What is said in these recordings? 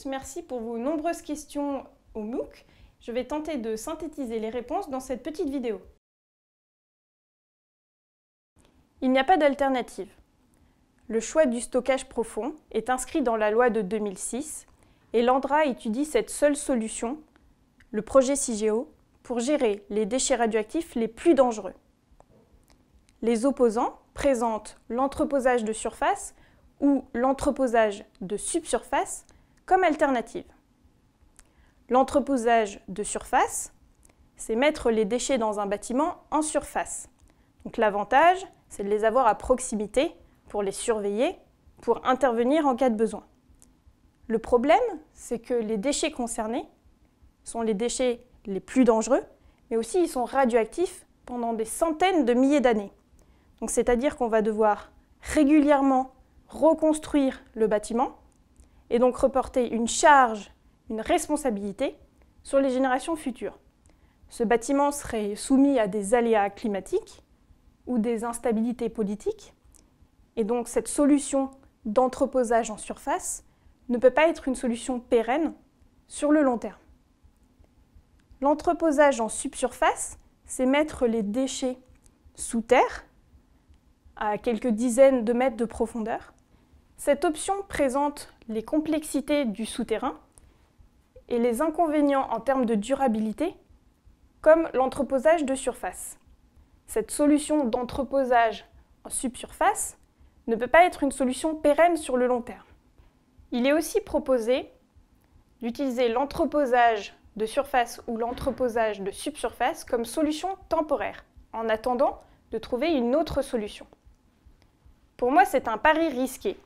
merci pour vos nombreuses questions au MOOC. Je vais tenter de synthétiser les réponses dans cette petite vidéo. Il n'y a pas d'alternative. Le choix du stockage profond est inscrit dans la loi de 2006 et l'ANDRA étudie cette seule solution, le projet CIGEO, pour gérer les déchets radioactifs les plus dangereux. Les opposants présentent l'entreposage de surface ou l'entreposage de subsurface comme alternative. L'entreposage de surface, c'est mettre les déchets dans un bâtiment en surface. Donc l'avantage, c'est de les avoir à proximité pour les surveiller, pour intervenir en cas de besoin. Le problème, c'est que les déchets concernés sont les déchets les plus dangereux, mais aussi ils sont radioactifs pendant des centaines de milliers d'années. Donc c'est-à-dire qu'on va devoir régulièrement reconstruire le bâtiment et donc reporter une charge, une responsabilité sur les générations futures. Ce bâtiment serait soumis à des aléas climatiques ou des instabilités politiques et donc cette solution d'entreposage en surface ne peut pas être une solution pérenne sur le long terme. L'entreposage en subsurface, c'est mettre les déchets sous terre, à quelques dizaines de mètres de profondeur. Cette option présente les complexités du souterrain et les inconvénients en termes de durabilité, comme l'entreposage de surface. Cette solution d'entreposage en subsurface ne peut pas être une solution pérenne sur le long terme. Il est aussi proposé d'utiliser l'entreposage de surface ou l'entreposage de subsurface comme solution temporaire, en attendant de trouver une autre solution. Pour moi, c'est un pari risqué,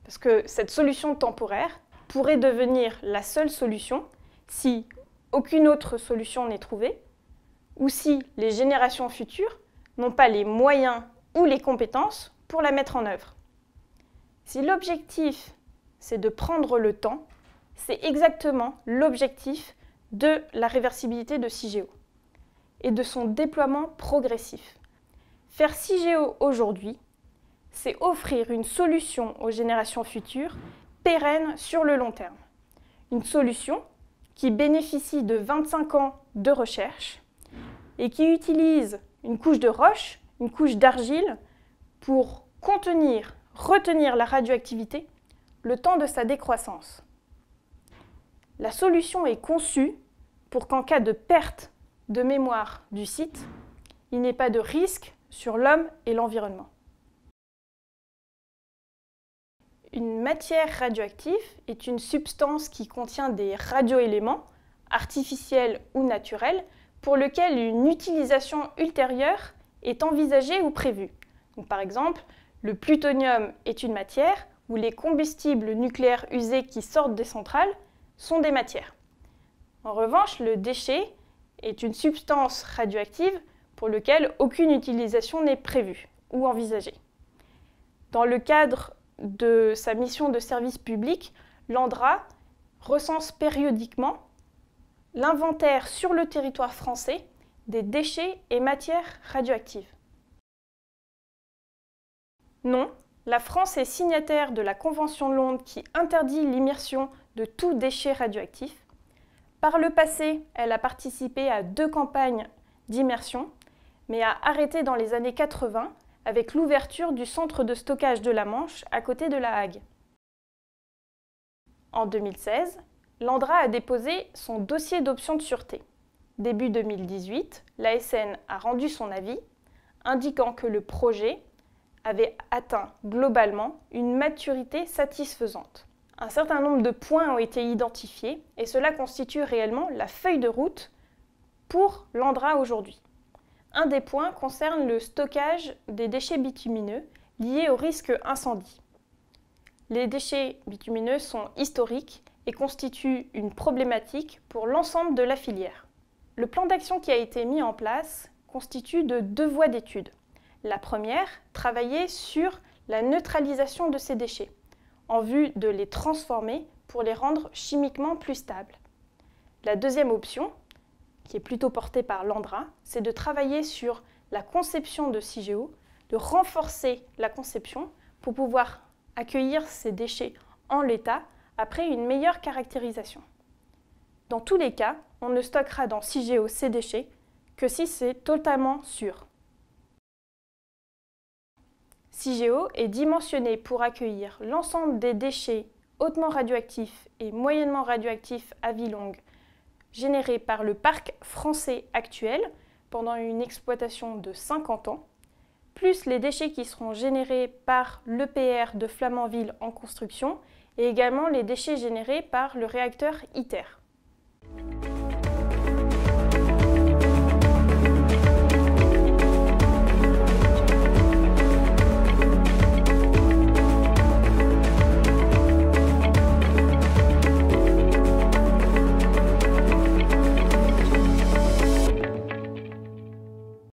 parce que cette solution temporaire pourrait devenir la seule solution si aucune autre solution n'est trouvée, ou si les générations futures n'ont pas les moyens ou les compétences pour la mettre en œuvre. Si l'objectif, c'est de prendre le temps, c'est exactement l'objectif de la réversibilité de CIGEO et de son déploiement progressif. Faire CIGEO aujourd'hui, c'est offrir une solution aux générations futures pérenne sur le long terme. Une solution qui bénéficie de 25 ans de recherche et qui utilise une couche de roche, une couche d'argile pour contenir, retenir la radioactivité le temps de sa décroissance. La solution est conçue pour qu'en cas de perte de mémoire du site, il n'y ait pas de risque sur l'homme et l'environnement. Une matière radioactive est une substance qui contient des radioéléments, artificiels ou naturels, pour lesquels une utilisation ultérieure est envisagée ou prévue. Donc, par exemple, le plutonium est une matière où les combustibles nucléaires usés qui sortent des centrales sont des matières. En revanche, le déchet est une substance radioactive pour laquelle aucune utilisation n'est prévue ou envisagée. Dans le cadre de sa mission de service public, l'ANDRA recense périodiquement l'inventaire sur le territoire français des déchets et matières radioactives. Non, la France est signataire de la Convention de Londres qui interdit l'immersion de tout déchet radioactif. Par le passé, elle a participé à 2 campagnes d'immersion, mais a arrêté dans les années 80 avec l'ouverture du centre de stockage de la Manche à côté de La Hague. En 2016, l'ANDRA a déposé son dossier d'option de sûreté. Début 2018, l'ASN a rendu son avis, indiquant que le projet avait atteint globalement une maturité satisfaisante. Un certain nombre de points ont été identifiés et cela constitue réellement la feuille de route pour l'ANDRA aujourd'hui. Un des points concerne le stockage des déchets bitumineux liés au risque incendie. Les déchets bitumineux sont historiques et constituent une problématique pour l'ensemble de la filière. Le plan d'action qui a été mis en place constitue de 2 voies d'étude. La première, travailler sur la neutralisation de ces déchets, en vue de les transformer pour les rendre chimiquement plus stables. La deuxième option, qui est plutôt portée par l'ANDRA, c'est de travailler sur la conception de CIGEO, de renforcer la conception pour pouvoir accueillir ces déchets en l'état après une meilleure caractérisation. Dans tous les cas, on ne stockera dans Cigéo ces déchets que si c'est totalement sûr. Cigéo est dimensionné pour accueillir l'ensemble des déchets hautement radioactifs et moyennement radioactifs à vie longue générés par le parc français actuel pendant une exploitation de 50 ans, plus les déchets qui seront générés par l'EPR de Flamanville en construction et également les déchets générés par le réacteur ITER.